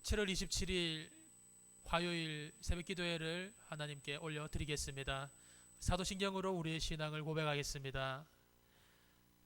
7월 27일 화요일 새벽 기도회를 하나님께 올려드리겠습니다. 사도신경으로 우리의 신앙을 고백하겠습니다.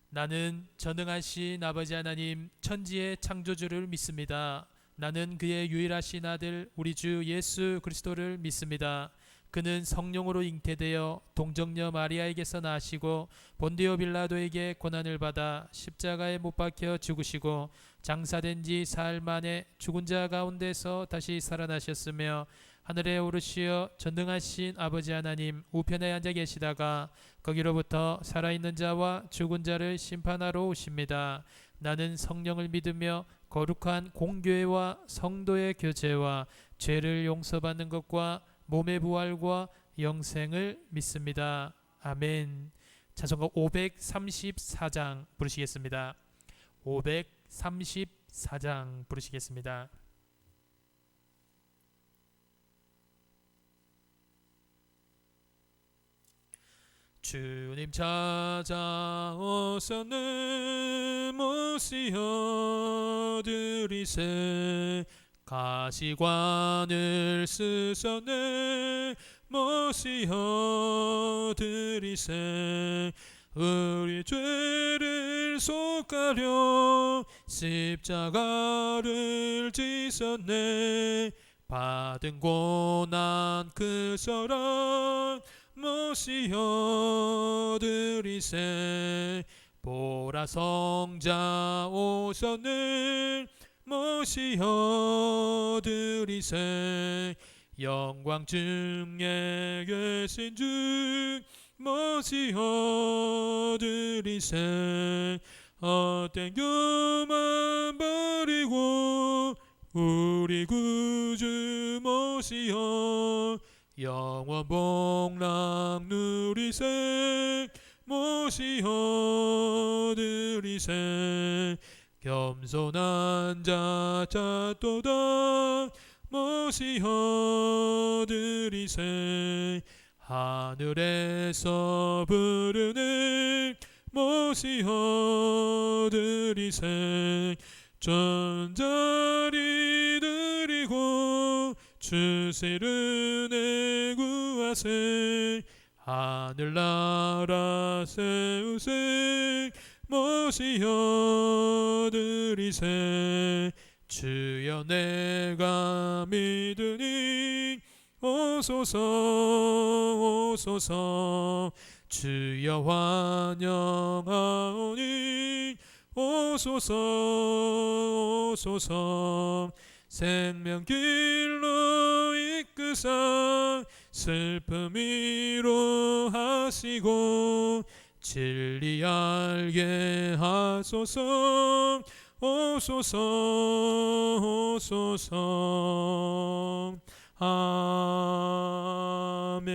나는 전능하신 아버지 하나님 천지의 창조주를 믿습니다. 나는 그의 유일하신 아들 우리 주 예수 그리스도를 믿습니다. 그는 성령으로 잉태되어 동정녀 마리아에게서 나시고 본디오 빌라도에게 고난을 받아 십자가에 못 박혀 죽으시고 장사된 지 사흘 만에 죽은 자 가운데서 다시 살아나셨으며 하늘에 오르시어 전능하신 아버지 하나님 우편에 앉아 계시다가 거기로부터 살아있는 자와 죽은 자를 심판하러 오십니다. 나는 성령을 믿으며 거룩한 공교회와 성도의 교제와 죄를 용서받는 것과 몸의 부활과 영생을 믿습니다. 아멘. 찬송가 534장 부르시겠습니다. 534장 부르시겠습니다. 주님 찾아오서 내 모시어 드리세 가시관을 쓰서 내 모시어 드리세 우리 죄를 속하려 십자가를 지셨네 받은 고난 그 사랑 모시어 드리세 보라 성자 오셨네 모시어 드리세 영광 중에 계신 주 모시어 드리세 헛된 교만 버리고 우리 구주 모시어 영원 복락 누리세 모시어 드리세 겸손한 자 찾도다 모시어 드리세 하늘에서 부르네 모시어 드리세 전자리 드리고 주세를 내구하세 하늘나라 세우세 모시어 드리세 주여 내가 믿으니 오소서 오소서 주여 환영하오니 오소서 오소서 생명길로 이끄사 슬픔 위로하시고 진리 알게 하소서 오소서 오소서 아멘.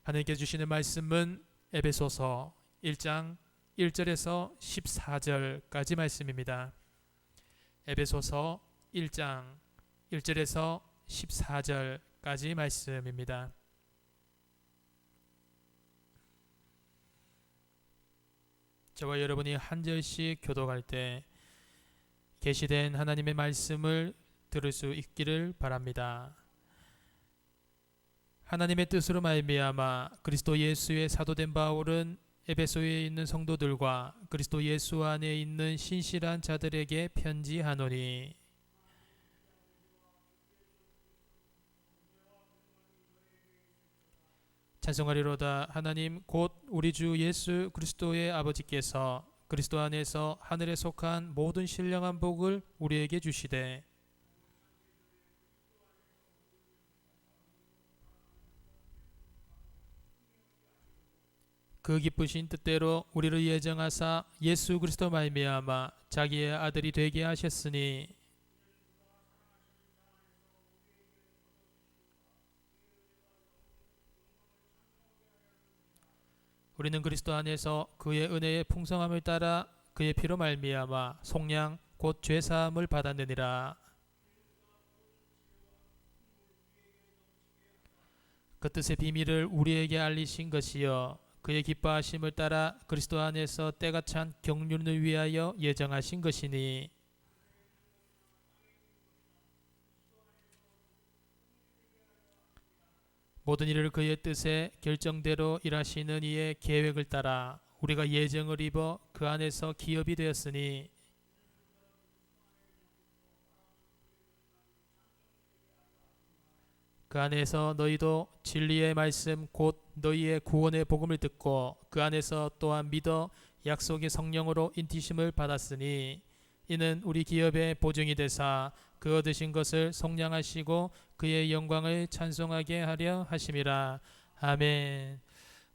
하나님께 주시는 말씀은 에베소서 1장 1절에서 14절까지 말씀입니다. 에베소서 1장 1절에서 14절까지 말씀입니다. 저와 여러분이 한 절씩 교독할 때 계시된 하나님의 말씀을 들을 수 있기를 바랍니다. 하나님의 뜻으로 말미암아 그리스도 예수의 사도된 바울은 에베소에 있는 성도들과 그리스도 예수 안에 있는 신실한 자들에게 편지하노니 찬송하리로다. 하나님 곧 우리 주 예수 그리스도의 아버지께서 그리스도 안에서 하늘에 속한 모든 신령한 복을 우리에게 주시되 그 기쁘신 뜻대로 우리를 예정하사 예수 그리스도 말미암아 자기의 아들이 되게 하셨으니 우리는 그리스도 안에서 그의 은혜의 풍성함을 따라 그의 피로 말미암아 속량 곧 죄사함을 받았느니라. 그 뜻의 비밀을 우리에게 알리신 것이요 그의 기뻐하심을 따라 그리스도 안에서 때가 찬 경륜을 위하여 예정하신 것이니 모든 일을 그의 뜻에 결정대로 일하시는 이의 계획을 따라 우리가 예정을 입어 그 안에서 기업이 되었으니 그 안에서 너희도 진리의 말씀 곧 너희의 구원의 복음을 듣고 그 안에서 또한 믿어 약속의 성령으로 인티심을 받았으니 이는 우리 기업의 보증이 되사 그 얻으신 것을 속량하시고 그의 영광을 찬송하게 하려 하심이라. 아멘.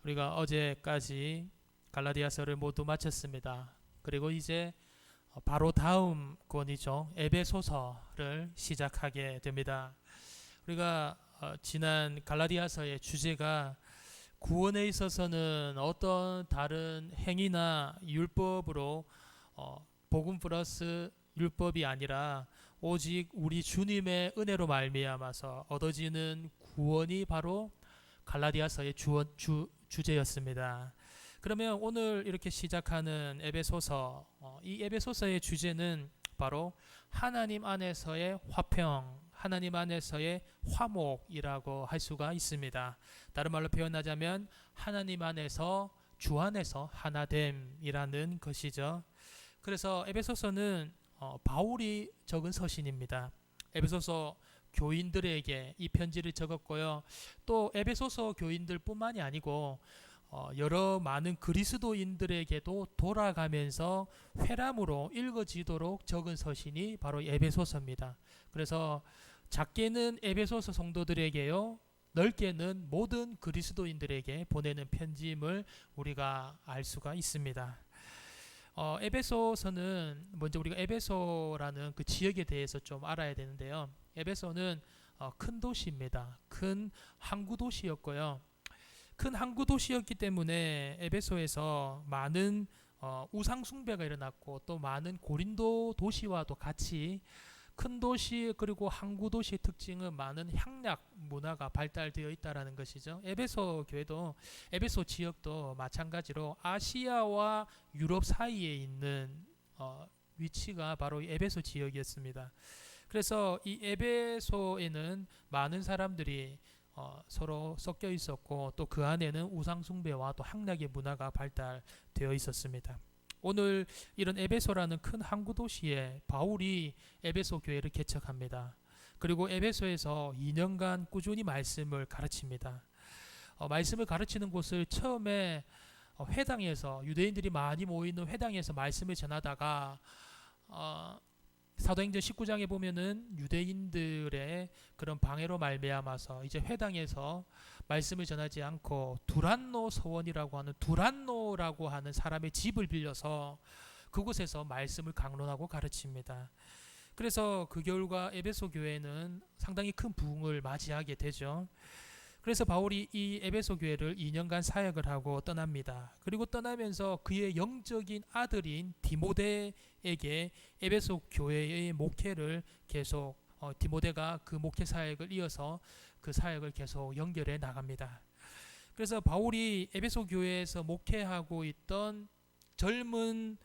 우리가 어제까지 갈라디아서를 모두 마쳤습니다. 그리고 이제 바로 다음 권이죠. 에베소서를 시작하게 됩니다. 우리가 지난 갈라디아서의 주제가 구원에 있어서는 어떤 다른 행위나 율법으로 복음 플러스 율법이 아니라 오직 우리 주님의 은혜로 말미암아서 얻어지는 구원이 바로 갈라디아서의 주제였습니다. 그러면 오늘 이렇게 시작하는 에베소서, 이 에베소서의 주제는 바로 하나님 안에서의 화평, 하나님 안에서의 화목이라고 할 수가 있습니다. 다른 말로 표현하자면 하나님 안에서 주 안에서 하나됨이라는 것이죠. 그래서 에베소서는 바울이 적은 서신입니다. 에베소서 교인들에게 이 편지를 적었고요. 또 에베소서 교인들뿐만이 아니고 여러 많은 그리스도인들에게도 돌아가면서 회람으로 읽어지도록 적은 서신이 바로 에베소서입니다. 그래서 작게는 에베소서 성도들에게요, 넓게는 모든 그리스도인들에게 보내는 편지임을 우리가 알 수가 있습니다. 에베소서는 먼저 우리가 에베소라는 그 지역에 대해서 좀 알아야 되는데요. 에베소는 큰 도시입니다. 큰 항구 도시였고요. 큰 항구 도시였기 때문에 에베소에서 많은 우상 숭배가 일어났고 또 많은 고린도 도시와도 같이 큰 도시 그리고 항구 도시의 특징은 많은 향락 문화가 발달되어 있다라는 것이죠. 에베소 교회도 에베소 지역도 마찬가지로 아시아와 유럽 사이에 있는 위치가 바로 에베소 지역이었습니다. 그래서 이 에베소에는 많은 사람들이 서로 섞여 있었고 또 그 안에는 우상 숭배와 또 향락의 문화가 발달되어 있었습니다. 오늘 이런 에베소라는 큰 항구 도시에 바울이 에베소 교회를 개척합니다. 그리고 에베소에서 2년간 꾸준히 말씀을 가르칩니다. 말씀을 가르치는 곳을 처음에 회당에서 유대인들이 많이 모이는 회당에서 말씀을 전하다가 사도행전 19장에 보면은 유대인들의 그런 방해로 말미암아서 이제 회당에서 말씀을 전하지 않고 두란노 서원이라고 하는 사람의 집을 빌려서 그곳에서 말씀을 강론하고 가르칩니다. 그래서 그 결과 에베소 교회는 상당히 큰 부흥을 맞이하게 되죠. 그래서 바울이 이 에베소 교회를 2년간 사역을 하고 떠납니다. 그리고 떠나면서 그의 영적인 아들인 디모데에게 에베소 교회의 목회를 계속 디모데가 그 목회 사역을 이어서 그 사역을 계속 연결해 나갑니다. 그래서 바울이 에베소 교회에서 목회하고 있던 젊은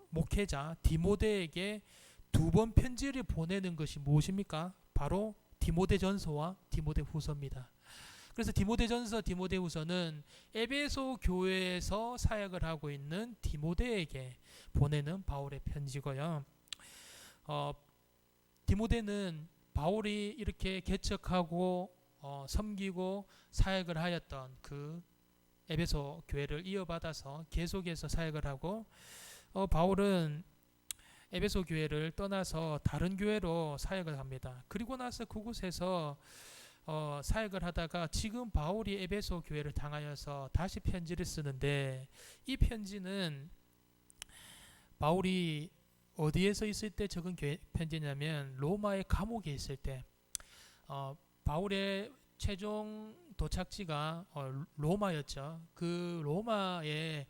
목회자 디모데에게 두 번 편지를 보내는 것이 무엇입니까? 바로 디모데전서와 디모데후서입니다. 그래서 디모데전서, 디모데후서는 에베소 교회에서 사역을 하고 있는 디모데에게 보내는 바울의 편지고요. 디모데는 바울이 이렇게 개척하고 섬기고 사역을 하였던 그 에베소 교회를 이어받아서 계속해서 사역을 하고 바울은 에베소 교회를 떠나서 다른 교회로 사역을 합니다. 그리고 나서 그곳에서 사역을 하다가 지금 바울이 에베소 교회를 당하여서 다시 편지를 쓰는데 이 편지는 바울이 어디에서 있을 때 적은 편지냐면 로마의 감옥에 있을 때 바울의 최종 도착지가 로마였죠. 그 로마에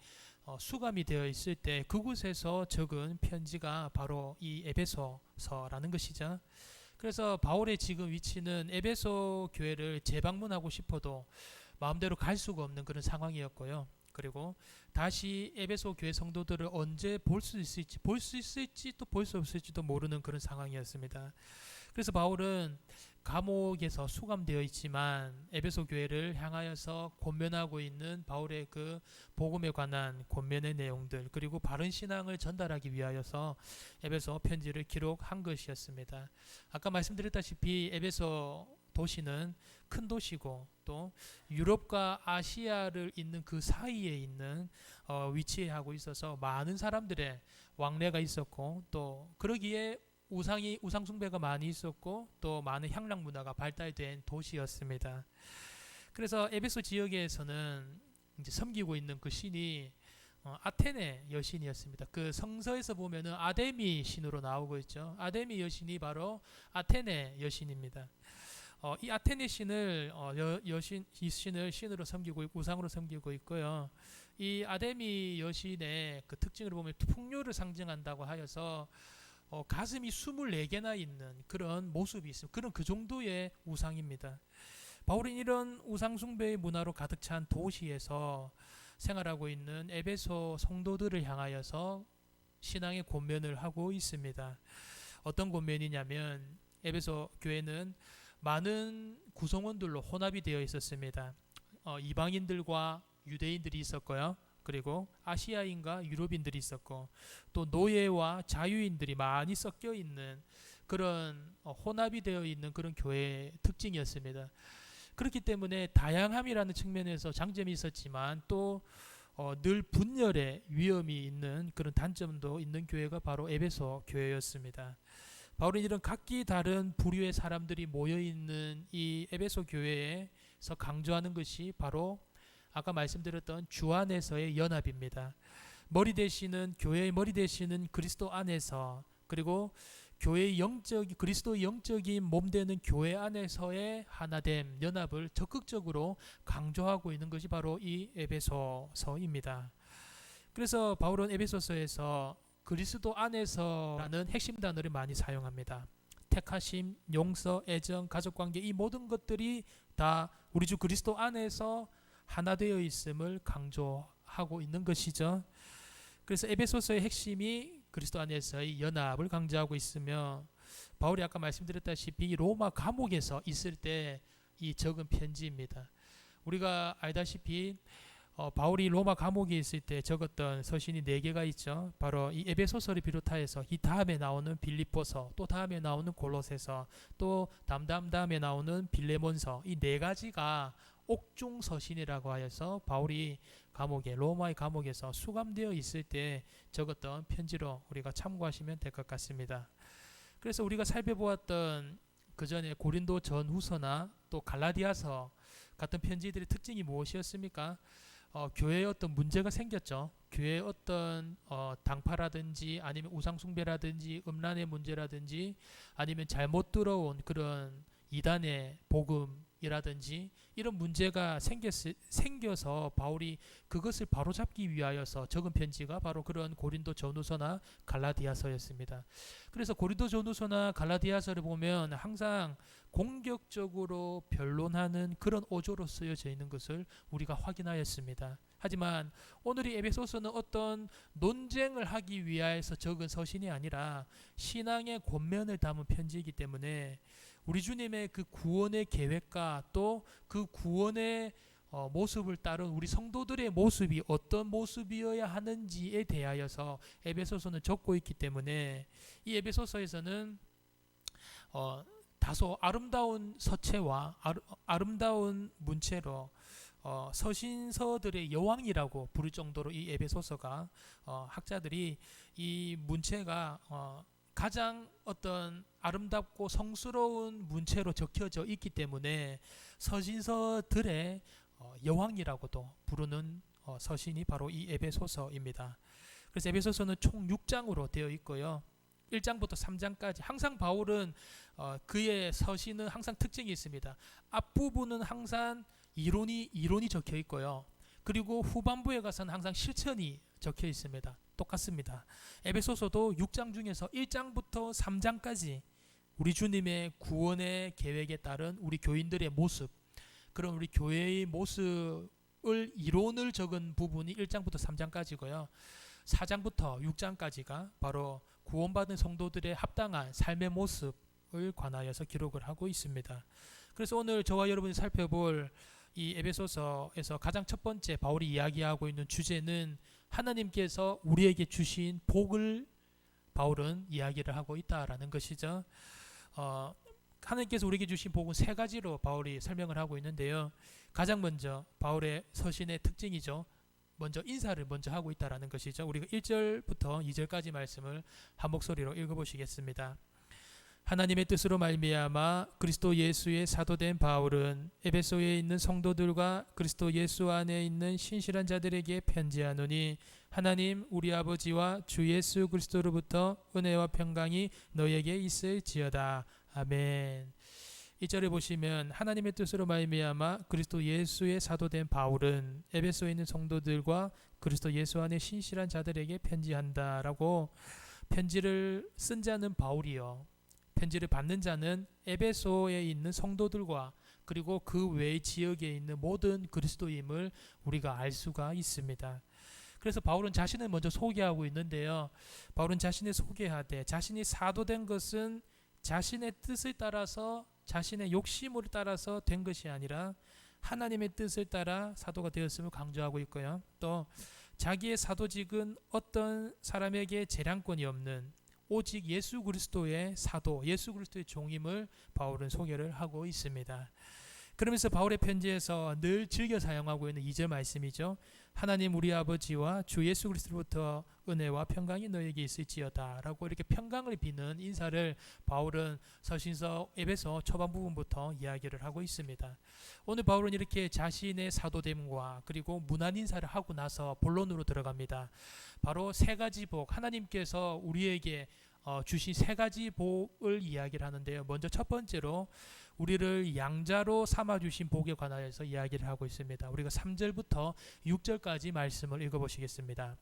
수감이 되어 있을 때 그곳에서 적은 편지가 바로 이 에베소서라는 것이죠. 그래서 바울의 지금 위치는 에베소 교회를 재방문하고 싶어도 마음대로 갈 수가 없는 그런 상황이었고요. 그리고 다시 에베소 교회 성도들을 언제 볼 수 있을지 또 볼 수 없을지도 모르는 그런 상황이었습니다. 그래서 바울은 감옥에서 수감되어 있지만 에베소 교회를 향하여서 권면하고 있는 바울의 그 복음에 관한 권면의 내용들, 그리고 바른 신앙을 전달하기 위하여서 에베소 편지를 기록한 것이었습니다. 아까 말씀드렸다시피 에베소 도시는 큰 도시고 또 유럽과 아시아를 잇는 그 사이에 있는 위치에 하고 있어서 많은 사람들의 왕래가 있었고, 또 그러기에 우상 숭배가 많이 있었고 또 많은 향락 문화가 발달된 도시였습니다. 그래서 에베소 지역에서는 이제 섬기고 있는 그 신이 아테네 여신이었습니다. 그 성서에서 보면은 아데미 신으로 나오고 있죠. 아데미 여신이 바로 아테네 여신입니다. 이 아테네 신을 이 신을 신으로 섬기고 우상으로 섬기고 있고요. 이 아데미 여신의 그 특징을 보면 풍요를 상징한다고 하여서 가슴이 24개나 있는 그런 모습이 있습니다. 그런 그 정도의 우상입니다. 바울은 이런 우상 숭배의 문화로 가득 찬 도시에서 생활하고 있는 에베소 성도들을 향하여서 신앙의 권면을 하고 있습니다. 어떤 권면이냐면 에베소 교회는 많은 구성원들로 혼합이 되어 있었습니다. 이방인들과 유대인들이 있었고요. 그리고 아시아인과 유럽인들이 있었고 또 노예와 자유인들이 많이 섞여 있는 그런 혼합이 되어 있는 그런 교회의 특징이었습니다. 그렇기 때문에 다양함이라는 측면에서 장점이 있었지만 또 늘 분열의 위험이 있는 그런 단점도 있는 교회가 바로 에베소 교회였습니다. 바울은 이런 각기 다른 부류의 사람들이 모여있는 이 에베소 교회에서 강조하는 것이 바로 아까 말씀드렸던 주 안에서의 연합입니다. 머리 되시는 교회의 머리 되시는 그리스도 안에서, 그리고 교회의 그리스도의 영적인 몸 되는 교회 안에서의 하나됨, 연합을 적극적으로 강조하고 있는 것이 바로 이 에베소서입니다. 그래서 바울은 에베소서에서 그리스도 안에서라는 핵심 단어를 많이 사용합니다. 택하심, 용서, 애정, 가족관계, 이 모든 것들이 다 우리 주 그리스도 안에서 하나 되어 있음을 강조하고 있는 것이죠. 그래서 에베소서의 핵심이 그리스도 안에서의 연합을 강조하고 있으며, 바울이 아까 말씀드렸다시피 로마 감옥에서 있을 때 이 적은 편지입니다. 우리가 알다시피 바울이 로마 감옥에 있을 때 적었던 서신이 4개가 있죠. 바로 이 에베소서를 비롯하여서 이 다음에 나오는 빌립보서, 또 다음에 나오는 골로새서, 또 다음에 나오는 빌레몬서, 이 4가지가 옥중 서신이라고 하여서 바울이 로마의 감옥에서 수감되어 있을 때 적었던 편지로 우리가 참고하시면 될 것 같습니다. 그래서 우리가 살펴보았던 그 전에 고린도 전후서나 또 갈라디아서 같은 편지들의 특징이 무엇이었습니까? 교회에 어떤 문제가 생겼죠. 교회에 어떤 당파라든지 아니면 우상숭배라든지 음란의 문제라든지 아니면 잘못 들어온 그런 이단의 복음이라든지 이런 문제가 생겨서 바울이 그것을 바로잡기 위하여서 적은 편지가 바로 그런 고린도 전후서나 갈라디아서였습니다. 그래서 고린도 전후서나 갈라디아서를 보면 항상 공격적으로 변론하는 그런 어조로 쓰여져 있는 것을 우리가 확인하였습니다. 하지만 오늘 이 에베소서는 어떤 논쟁을 하기 위하여서 적은 서신이 아니라 신앙의 권면을 담은 편지이기 때문에 우리 주님의 그 구원의 계획과 또 그 구원의 모습을 따른 우리 성도들의 모습이 어떤 모습이어야 하는지에 대하여서 에베소서는 적고 있기 때문에 이 에베소서에서는 다소 아름다운 서체와 아름다운 문체로 서신서들의 여왕이라고 부를 정도로 이 에베소서가 학자들이 이 문체가 가장 어떤 아름답고 성스러운 문체로 적혀져 있기 때문에 서신서들의 여왕이라고도 부르는 서신이 바로 이 에베소서입니다. 그래서 에베소서는 총 6장으로 되어 있고요. 1장부터 3장까지 항상 바울은 그의 서신은 항상 특징이 있습니다. 앞부분은 항상 이론이 적혀 있고요. 그리고 후반부에 가서는 항상 실천이 적혀 있습니다. 똑같습니다. 에베소서도 6장 중에서 1장부터 3장까지 우리 주님의 구원의 계획에 따른 우리 교인들의 모습, 그런 우리 교회의 모습을 이론을 적은 부분이 1장부터 3장까지고요. 4장부터 6장까지가 바로 구원받은 성도들의 합당한 삶의 모습, 관하여서 기록을 하고 있습니다. 그래서 오늘 저와 여러분이 살펴볼 이 에베소서에서 가장 첫 번째 바울이 이야기하고 있는 주제는 하나님께서 우리에게 주신 복을 바울은 이야기를 하고 있다라는 것이죠. 하나님께서 우리에게 주신 복은 세 가지로 바울이 설명을 하고 있는데요. 가장 먼저 바울의 서신의 특징이죠. 먼저 인사를 먼저 하고 있다라는 것이죠. 우리가 1절부터 2절까지 말씀을 한 목소리로 읽어보시겠습니다. 하나님의 뜻으로 말미암아 그리스도 예수의 사도된 바울은 에베소에 있는 성도들과 그리스도 예수 안에 있는 신실한 자들에게 편지하노니 하나님 우리 아버지와 주 예수 그리스도로부터 은혜와 평강이 너에게 있을지어다. 아멘. 2절에 보시면 하나님의 뜻으로 말미암아 그리스도 예수의 사도된 바울은 에베소에 있는 성도들과 그리스도 예수 안에 신실한 자들에게 편지한다라고, 편지를 쓴 자는 바울이요, 편지를 받는 자는 에베소에 있는 성도들과 그리고 그 외 지역에 있는 모든 그리스도임을 우리가 알 수가 있습니다. 그래서 바울은 자신을 먼저 소개하고 있는데요. 바울은 자신을 소개하되 자신이 사도된 것은 자신의 뜻을 따라서, 자신의 욕심을 따라서 된 것이 아니라 하나님의 뜻을 따라 사도가 되었음을 강조하고 있고요. 또 자기의 사도직은 어떤 사람에게 재량권이 없는 오직 예수 그리스도의 사도, 예수 그리스도의 종임을 바울은 소개를 하고 있습니다. 그러면서 바울의 편지에서 늘 즐겨 사용하고 있는 2절 말씀이죠. 하나님 우리 아버지와 주 예수 그리스도로부터 은혜와 평강이 너에게 있을지어다 라고 이렇게 평강을 비는 인사를 바울은 서신서 에베소 초반 부분부터 이야기를 하고 있습니다. 오늘 바울은 이렇게 자신의 사도됨과 그리고 문안 인사를 하고 나서 본론으로 들어갑니다. 바로 세 가지 복, 하나님께서 우리에게 주신 세 가지 복을 이야기를 하는데요. 먼저 첫 번째로 우리를 양자로 삼아주신 복에 관하여서 이야기를 하고 있습니다. 우리가 3절부터 6절까지 말씀을 읽어보시겠습니다.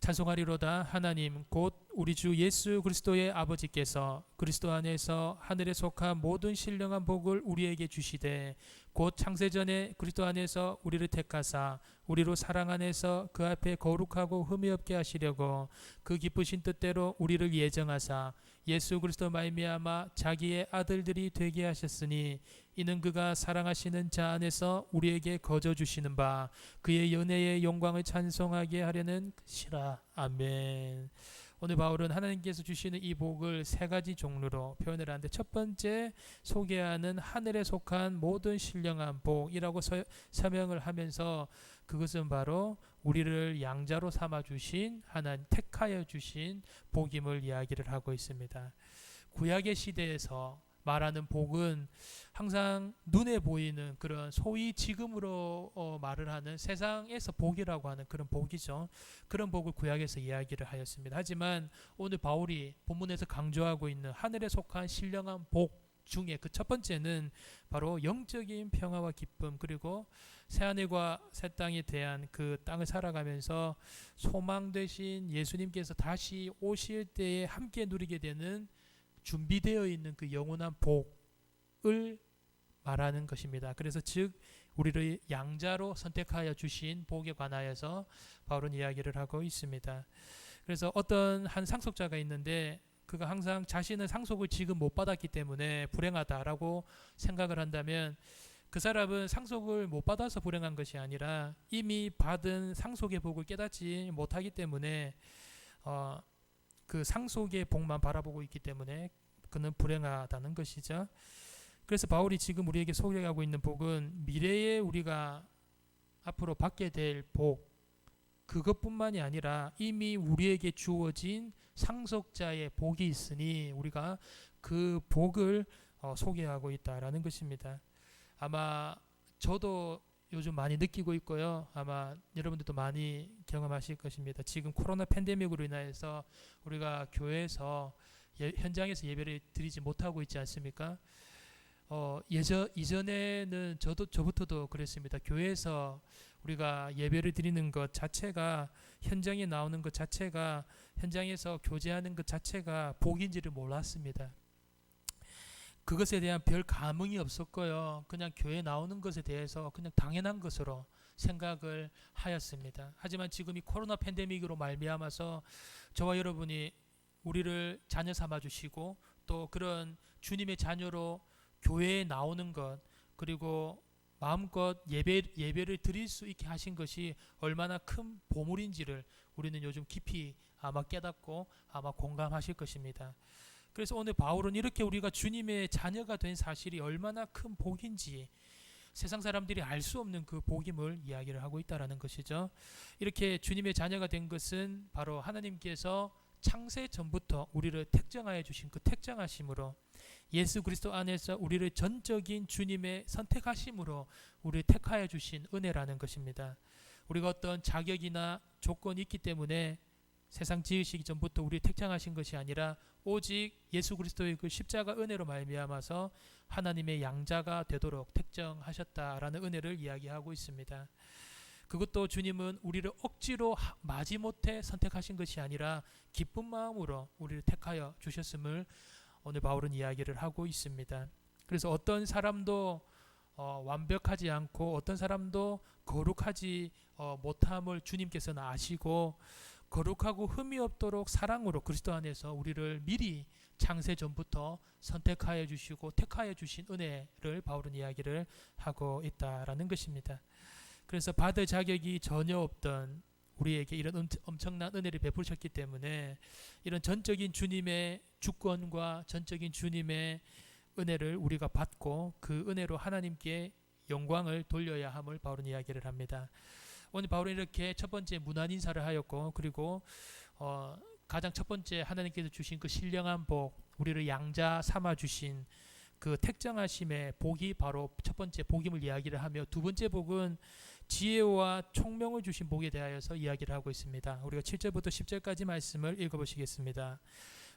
찬송하리로다. 하나님 곧 우리 주 예수 그리스도의 아버지께서 그리스도 안에서 하늘에 속한 모든 신령한 복을 우리에게 주시되 곧 창세전에 그리스도 안에서 우리를 택하사 우리로 사랑 안에서 그 앞에 거룩하고 흠이 없게 하시려고 그 기쁘신 뜻대로 우리를 예정하사 예수 그리스도 말미암아 자기의 아들들이 되게 하셨으니 이는 그가 사랑하시는 자 안에서 우리에게 거저 주시는 바 그의 연애의 영광을 찬송하게 하려는 것이라. 아멘. 오늘 바울은 하나님께서 주시는 이 복을 세 가지 종류로 표현을 하는데, 첫 번째 소개하는 하늘에 속한 모든 신령한 복이라고 설명을 하면서 그것은 바로 우리를 양자로 삼아 주신 하나님, 택하여 주신 복임을 이야기를 하고 있습니다. 구약의 시대에서 말하는 복은 항상 눈에 보이는 그런 소위 지금으로 말을 하는 세상에서 복이라고 하는 그런 복이죠. 그런 복을 구약에서 이야기를 하였습니다. 하지만 오늘 바울이 본문에서 강조하고 있는 하늘에 속한 신령한 복 중에 그 첫 번째는 바로 영적인 평화와 기쁨, 그리고 새하늘과 새 땅에 대한 그 땅을 살아가면서 소망 되신 예수님께서 다시 오실 때에 함께 누리게 되는 준비되어 있는 그 영원한 복을 말하는 것입니다. 그래서 즉 우리를 양자로 선택하여 주신 복에 관하여서 바울은 이야기를 하고 있습니다. 그래서 어떤 한 상속자가 있는데 그가 항상 자신은 상속을 지금 못 받았기 때문에 불행하다라고 생각을 한다면, 그 사람은 상속을 못 받아서 불행한 것이 아니라 이미 받은 상속의 복을 깨닫지 못하기 때문에 그 상속의 복만 바라보고 있기 때문에 그는 불행하다는 것이죠. 그래서 바울이 지금 우리에게 소개하고 있는 복은 미래에 우리가 앞으로 받게 될 복, 그것뿐만이 아니라 이미 우리에게 주어진 상속자의 복이 있으니 우리가 그 복을 소개하고 있다라는 것입니다. 아마 저도 요즘 많이 느끼고 있고요. 아마 여러분들도 많이 경험하실 것입니다. 지금 코로나 팬데믹으로 인해서 우리가 교회에서 현장에서 예배를 드리지 못하고 있지 않습니까? 이전에는 저부터도 그랬습니다. 교회에서 우리가 예배를 드리는 것 자체가, 현장에 나오는 것 자체가, 현장에서 교제하는 것 자체가 복인지를 몰랐습니다. 그것에 대한 별 감흥이 없었고요. 그냥 교회 나오는 것에 대해서 그냥 당연한 것으로 생각을 하였습니다. 하지만 지금 이 코로나 팬데믹으로 말미암아서 저와 여러분이 우리를 자녀 삼아 주시고 또 그런 주님의 자녀로 교회에 나오는 것, 그리고 마음껏 예배를 드릴 수 있게 하신 것이 얼마나 큰 보물인지를 우리는 요즘 깊이 아마 깨닫고 아마 공감하실 것입니다. 그래서 오늘 바울은 이렇게 우리가 주님의 자녀가 된 사실이 얼마나 큰 복인지, 세상 사람들이 알 수 없는 그 복임을 이야기를 하고 있다라는 것이죠. 이렇게 주님의 자녀가 된 것은 바로 하나님께서 창세 전부터 우리를 택정하여 주신 그 택정하심으로, 예수 그리스도 안에서 우리를 전적인 주님의 선택하심으로 우리를 택하여 주신 은혜라는 것입니다. 우리가 어떤 자격이나 조건이 있기 때문에 세상 지으시기 전부터 우리를 택정하신 것이 아니라 오직 예수 그리스도의 그 십자가 은혜로 말미암아서 하나님의 양자가 되도록 택정하셨다라는 은혜를 이야기하고 있습니다. 그것도 주님은 우리를 억지로 마지못해 선택하신 것이 아니라 기쁜 마음으로 우리를 택하여 주셨음을 오늘 바울은 이야기를 하고 있습니다. 그래서 어떤 사람도 완벽하지 않고 어떤 사람도 거룩하지 못함을 주님께서는 아시고, 거룩하고 흠이 없도록 사랑으로 그리스도 안에서 우리를 미리 창세 전부터 선택하여 주시고 택하여 주신 은혜를 바울은 이야기를 하고 있다라는 것입니다. 그래서 받을 자격이 전혀 없던 우리에게 이런 엄청난 은혜를 베푸셨기 때문에 이런 전적인 주님의 주권과 전적인 주님의 은혜를 우리가 받고 그 은혜로 하나님께 영광을 돌려야 함을 바울은 이야기를 합니다. 오늘 바울은 이렇게 첫 번째 문안 인사를 하였고, 그리고 가장 첫 번째 하나님께서 주신 그 신령한 복, 우리를 양자 삼아 주신 그 택정하심의 복이 바로 첫 번째 복임을 이야기를 하며, 두 번째 복은 지혜와 총명을 주신 복에 대하여서 이야기를 하고 있습니다. 우리가 7절부터 10절까지 말씀을 읽어보시겠습니다.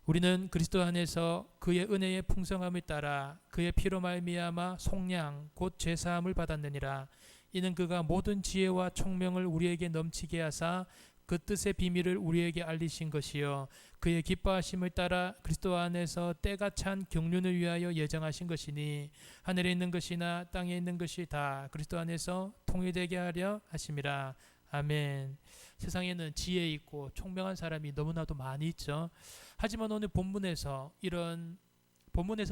우리는 그리스도 안에서 그의 은혜의 풍성함을 따라 그의 피로 말미암아 속량 곧 죄사함을 받았느니라. 이는 그가 모든 지혜와 총명을 우리에게 넘치게 하사 그 뜻의 비밀을 우리에게 알리신 것이요 그의 기뻐하심을 따라 그리스도 안에서 때가 찬 경륜을 위하여 예정하신 것이니, 하늘에 있는 것이나 땅에 있는 것이 다 그리스도 안에서 통일되게 하려 하심이라. 아멘. 세상에는 지혜 있고 총명한 사람이 너무나도 많이 있죠. 하지만 오늘 본문에서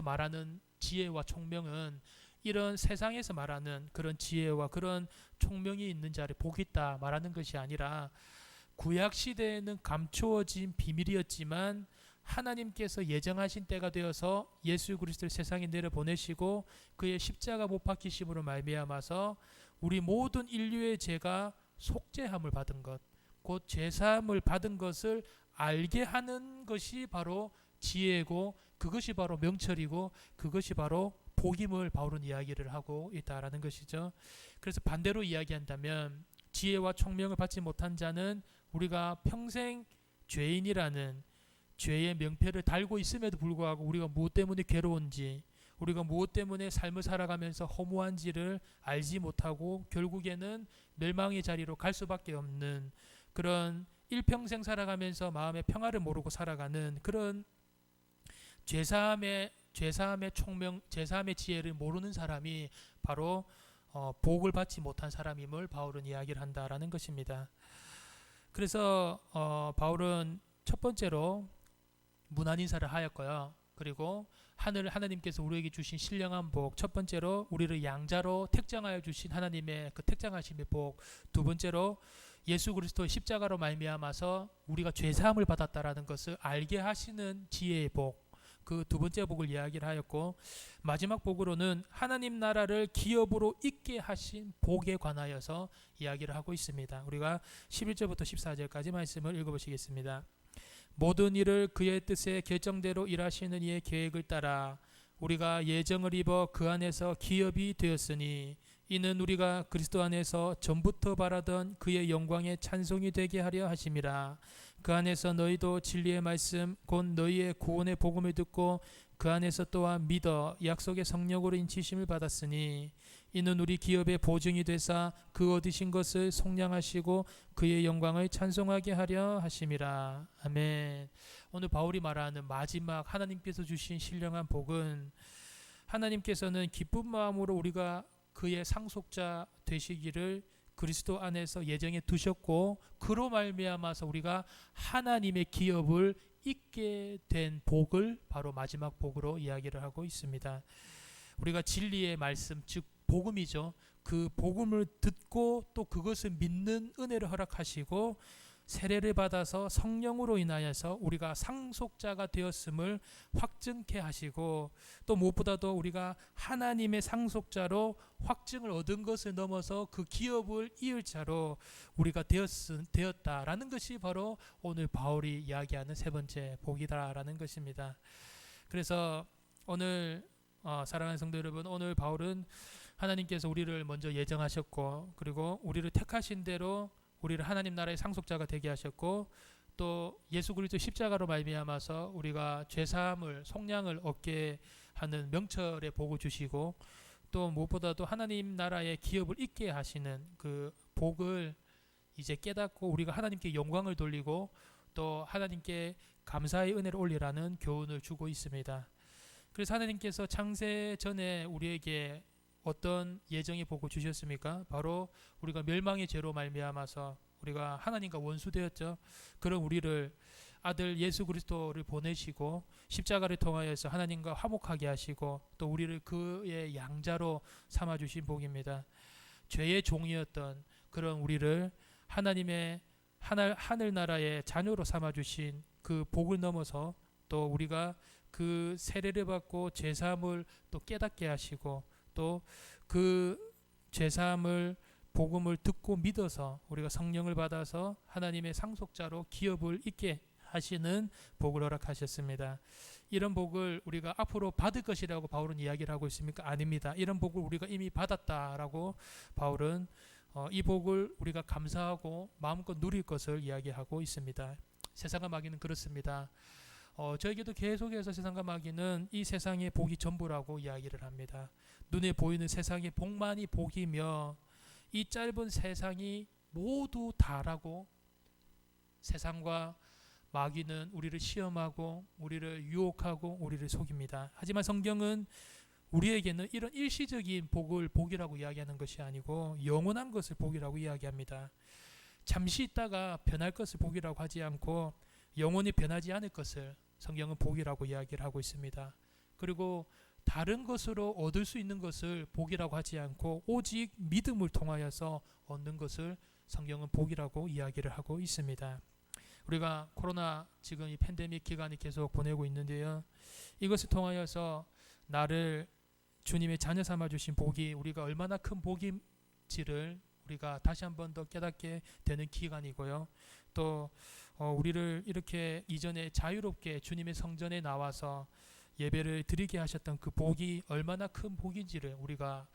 말하는 지혜와 총명은 이런 세상에서 말하는 그런 지혜와 그런 총명이 있는 자를 복이 있다 말하는 것이 아니라, 구약 시대에는 감추어진 비밀이었지만 하나님께서 예정하신 때가 되어서 예수 그리스도를 세상에 내려보내시고 그의 십자가 못 박히심으로 말미암아서 우리 모든 인류의 죄가 속죄함을 받은 것, 곧 죄사함을 받은 것을 알게 하는 것이 바로 지혜고, 그것이 바로 명철이고, 그것이 바로 복임을 바울은 이야기를 하고 있다라는 것이죠. 그래서 반대로 이야기한다면 지혜와 총명을 받지 못한 자는 우리가 평생 죄인이라는 죄의 명패를 달고 있음에도 불구하고 우리가 무엇 때문에 괴로운지, 우리가 무엇 때문에 삶을 살아가면서 허무한지를 알지 못하고 결국에는 멸망의 자리로 갈 수밖에 없는, 그런 일평생 살아가면서 마음의 평화를 모르고 살아가는 그런 죄사함의 총명, 죄사함의 지혜를 모르는 사람이 바로 복을 받지 못한 사람임을 바울은 이야기를 한다라는 것입니다. 그래서 바울은 첫 번째로 문안 인사를 하였고요. 그리고 하나님께서 우리에게 주신 신령한 복, 첫 번째로 우리를 양자로 택정하여 주신 하나님의 그 택정하심의 복, 두 번째로 예수 그리스도의 십자가로 말미암아서 우리가 죄사함을 받았다라는 것을 알게 하시는 지혜의 복, 그 두 번째 복을 이야기를 하였고, 마지막 복으로는 하나님 나라를 기업으로 있게 하신 복에 관하여서 이야기를 하고 있습니다. 우리가 11절부터 14절까지 말씀을 읽어보시겠습니다. 모든 일을 그의 뜻에 결정대로 일하시는 이의 계획을 따라 우리가 예정을 입어 그 안에서 기업이 되었으니, 이는 우리가 그리스도 안에서 전부터 바라던 그의 영광의 찬송이 되게 하려 하심이라. 그 안에서 너희도 진리의 말씀 곧 너희의 구원의 복음을 듣고 그 안에서 또한 믿어 약속의 성령으로 인치심을 받았으니, 이는 우리 기업의 보증이 되사 그 얻으신 것을 속량하시고 그의 영광을 찬송하게 하려 하심이라. 아멘. 오늘 바울이 말하는 마지막 하나님께서 주신 신령한 복은, 하나님께서는 기쁜 마음으로 우리가 그의 상속자 되시기를 그리스도 안에서 예정해 두셨고, 그로 말미암아서 우리가 하나님의 기업을 잊게 된 복을 바로 마지막 복으로 이야기를 하고 있습니다. 우리가 진리의 말씀, 즉 복음이죠. 그 복음을 듣고 또 그것을 믿는 은혜를 허락하시고 세례를 받아서 성령으로 인하여서 우리가 상속자가 되었음을 확증케 하시고, 또 무엇보다도 우리가 하나님의 상속자로 확증을 얻은 것을 넘어서 그 기업을 이을 자로 우리가 되었다라는 것이 바로 오늘 바울이 이야기하는 세 번째 복이다라는 것입니다. 그래서 오늘 사랑하는 성도 여러분, 오늘 바울은 하나님께서 우리를 먼저 예정하셨고, 그리고 우리를 택하신 대로 우리를 하나님 나라의 상속자가 되게 하셨고, 또 예수 그리스도 십자가로 말미암아서 우리가 죄사함을 속량을 얻게 하는 명철의 복을 주시고, 또 무엇보다도 하나님 나라의 기업을 잊게 하시는 그 복을 이제 깨닫고 우리가 하나님께 영광을 돌리고 또 하나님께 감사의 은혜를 올리라는 교훈을 주고 있습니다. 그래서 하나님께서 창세 전에 우리에게 어떤 예정의 복을 주셨습니까? 바로 우리가 멸망의 죄로 말미암아서 우리가 하나님과 원수되었죠. 그런 우리를 아들 예수 그리스도를 보내시고 십자가를 통하여서 하나님과 화목하게 하시고 또 우리를 그의 양자로 삼아 주신 복입니다. 죄의 종이었던 그런 우리를 하나님의 하늘나라의 자녀로 삼아 주신 그 복을 넘어서 또 우리가 그 세례를 받고 죄사함을 또 깨닫게 하시고 또 그 죄사함을 복음을 듣고 믿어서 우리가 성령을 받아서 하나님의 상속자로 기업을 잊게 하시는 복을 허락하셨습니다. 이런 복을 우리가 앞으로 받을 것이라고 바울은 이야기를 하고 있습니까? 아닙니다. 이런 복을 우리가 이미 받았다라고 바울은 이 복을 우리가 감사하고 마음껏 누릴 것을 이야기하고 있습니다. 세상과 마귀는 그렇습니다. 저에게도 계속해서 세상과 마귀는 이 세상의 복이 전부라고 이야기를 합니다. 눈에 보이는 세상의 복만이 복이며 이 짧은 세상이 모두 다라고 세상과 마귀는 우리를 시험하고 우리를 유혹하고 우리를 속입니다. 하지만 성경은 우리에게는 이런 일시적인 복을 복이라고 이야기하는 것이 아니고 영원한 것을 복이라고 이야기합니다. 잠시 있다가 변할 것을 복이라고 하지 않고 영원히 변하지 않을 것을 성경은 복이라고 이야기를 하고 있습니다. 그리고 다른 것으로 얻을 수 있는 것을 복이라고 하지 않고 오직 믿음을 통하여서 얻는 것을 성경은 복이라고 이야기를 하고 있습니다. 우리가 코로나 지금 이 팬데믹 기간이 계속 보내고 있는데요. 이것을 통하여서 나를 주님의 자녀 삼아 주신 복이 우리가 얼마나 큰 복인지를 우리가 다시 한 번 더 깨닫게 되는 기간이고요. 또 우리를 이렇게 이전에 자유롭게 주님의 성전에 나와서 예배를 드리게 하셨던 그 복이 얼마나 큰 복인지를 우리가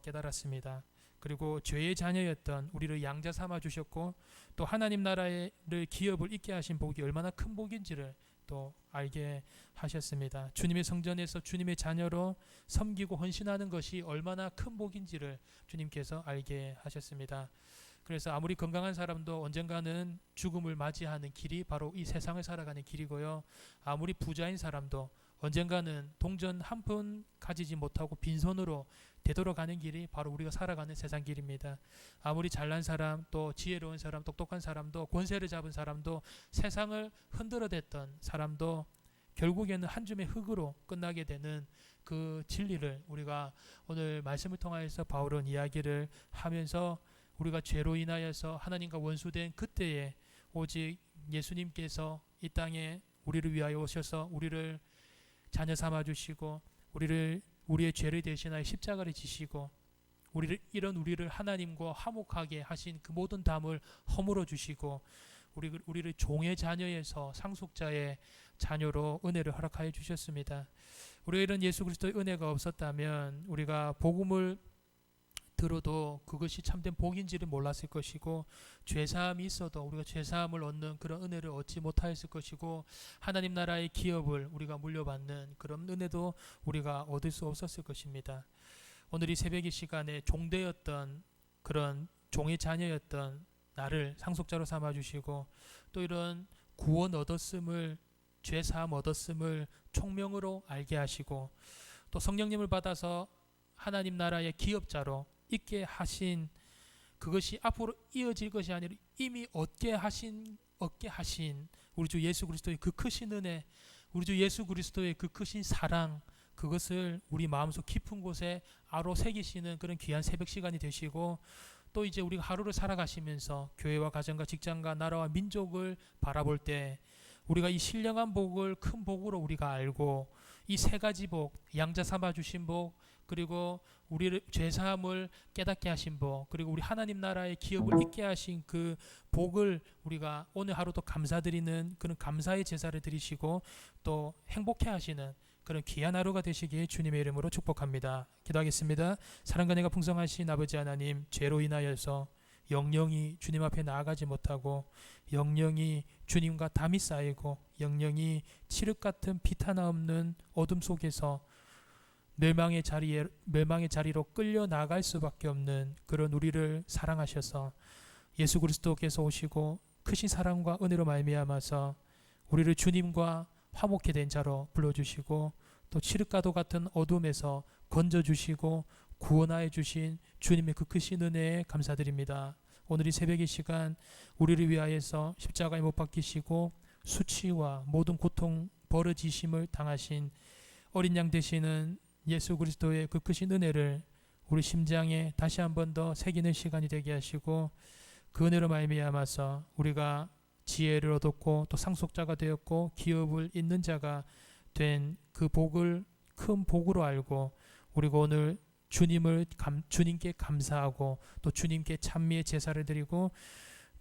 깨달았습니다. 그리고 죄의 자녀였던 우리를 양자 삼아 주셨고 또 하나님 나라의 기업을 잊게 하신 복이 얼마나 큰 복인지를 또 알게 하셨습니다. 주님의 성전에서 주님의 자녀로 섬기고 헌신하는 것이 얼마나 큰 복인지를 주님께서 알게 하셨습니다. 그래서 아무리 건강한 사람도 언젠가는 죽음을 맞이하는 길이 바로 이 세상을 살아가는 길이고요. 아무리 부자인 사람도 언젠가는 동전 한 푼 가지지 못하고 빈손으로 되돌아가는 길이 바로 우리가 살아가는 세상 길입니다. 아무리 잘난 사람, 또 지혜로운 사람, 똑똑한 사람도, 권세를 잡은 사람도, 세상을 흔들어댔던 사람도 결국에는 한 줌의 흙으로 끝나게 되는 그 진리를 우리가 오늘 말씀을 통하여서 바울은 이야기를 하면서 우리가 죄로 인하여서 하나님과 원수된 그때에 오직 예수님께서 이 땅에 우리를 위하여 오셔서 우리를 자녀 삼아 주시고 우리의 죄를 대신하여 십자가를 지시고 우리를 하나님과 화목하게 하신 그 모든 담을 허물어 주시고 우리를 종의 자녀에서 상속자의 자녀로 은혜를 허락하여 주셨습니다. 우리가 이런 예수 그리스도의 은혜가 없었다면 우리가 복음을 들어도 그것이 참된 복인지를 몰랐을 것이고 죄사함이 있어도 우리가 죄사함을 얻는 그런 은혜를 얻지 못하였을 것이고 하나님 나라의 기업을 우리가 물려받는 그런 은혜도 우리가 얻을 수 없었을 것입니다. 오늘 이 새벽의 시간에 종되었던 그런 종의 자녀였던 나를 상속자로 삼아주시고 또 이런 구원 얻었음을 죄사함 얻었음을 총명으로 알게 하시고 또 성령님을 받아서 하나님 나라의 기업자로 있게 하신 그것이 앞으로 이어질 것이 아니라 이미 얻게 하신 우리 주 예수 그리스도의 그 크신 은혜, 우리 주 예수 그리스도의 그 크신 사랑, 그것을 우리 마음속 깊은 곳에 아로 새기시는 그런 귀한 새벽 시간이 되시고, 또 이제 우리가 하루를 살아가시면서 교회와 가정과 직장과 나라와 민족을 바라볼 때 우리가 이 신령한 복을 큰 복으로 우리가 알고, 이 세 가지 복, 양자 삼아 주신 복, 그리고 우리를 죄사함을 깨닫게 하신 복, 그리고 우리 하나님 나라의 기업을 있게 하신 그 복을 우리가 오늘 하루도 감사드리는 그런 감사의 제사를 드리시고, 또 행복해 하시는 그런 귀한 하루가 되시기에 주님의 이름으로 축복합니다. 기도하겠습니다. 사랑과 은혜가 풍성하신 아버지 하나님, 죄로 인하여서 영영이 주님 앞에 나아가지 못하고, 영영이 주님과 담이 쌓이고, 영영이 칠흑 같은 빛 하나 없는 어둠 속에서 멸망의 자리로 끌려 나갈 수밖에 없는 그런 우리를 사랑하셔서 예수 그리스도께서 오시고 크신 사랑과 은혜로 말미암아서 우리를 주님과 화목해 된 자로 불러주시고, 또 칠흑가도 같은 어둠에서 건져주시고 구원하여 주신 주님의 그 크신 은혜에 감사드립니다. 오늘 이 새벽의 시간 우리를 위하여서 십자가에 못 박히시고 수치와 모든 고통 벌어지심을 당하신 어린 양 되시는 예수 그리스도의 그 크신 은혜를 우리 심장에 다시 한 번 더 새기는 시간이 되게 하시고, 그 은혜로 말미암아서 우리가 지혜를 얻었고 또 상속자가 되었고 기업을 잇는 자가 된 그 복을 큰 복으로 알고, 우리가 오늘 주님께 감사하고 또 주님께 찬미의 제사를 드리고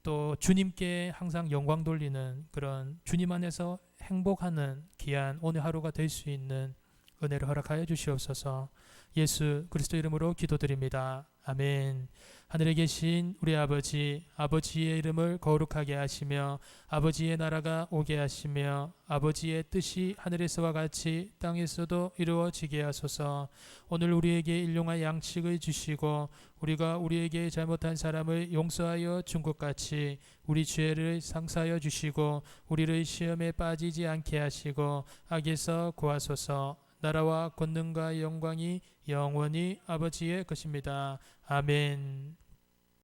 또 주님께 항상 영광 돌리는 그런 주님 안에서 행복하는 귀한 오늘 하루가 될 수 있는 은혜를 허락하여 주시옵소서. 예수 그리스도 이름으로 기도드립니다. 아멘. 하늘에 계신 우리 아버지, 아버지의 이름을 거룩하게 하시며 아버지의 나라가 오게 하시며 아버지의 뜻이 하늘에서와 같이 땅에서도 이루어지게 하소서. 오늘 우리에게 일용할 양식을 주시고 우리가 우리에게 잘못한 사람을 용서하여 준 것 같이 우리 죄를 상사하여 주시고 우리를 시험에 빠지지 않게 하시고 악에서 구하소서. 나라와 권능과 영광이 영원히 아버지의 것입니다. 아멘.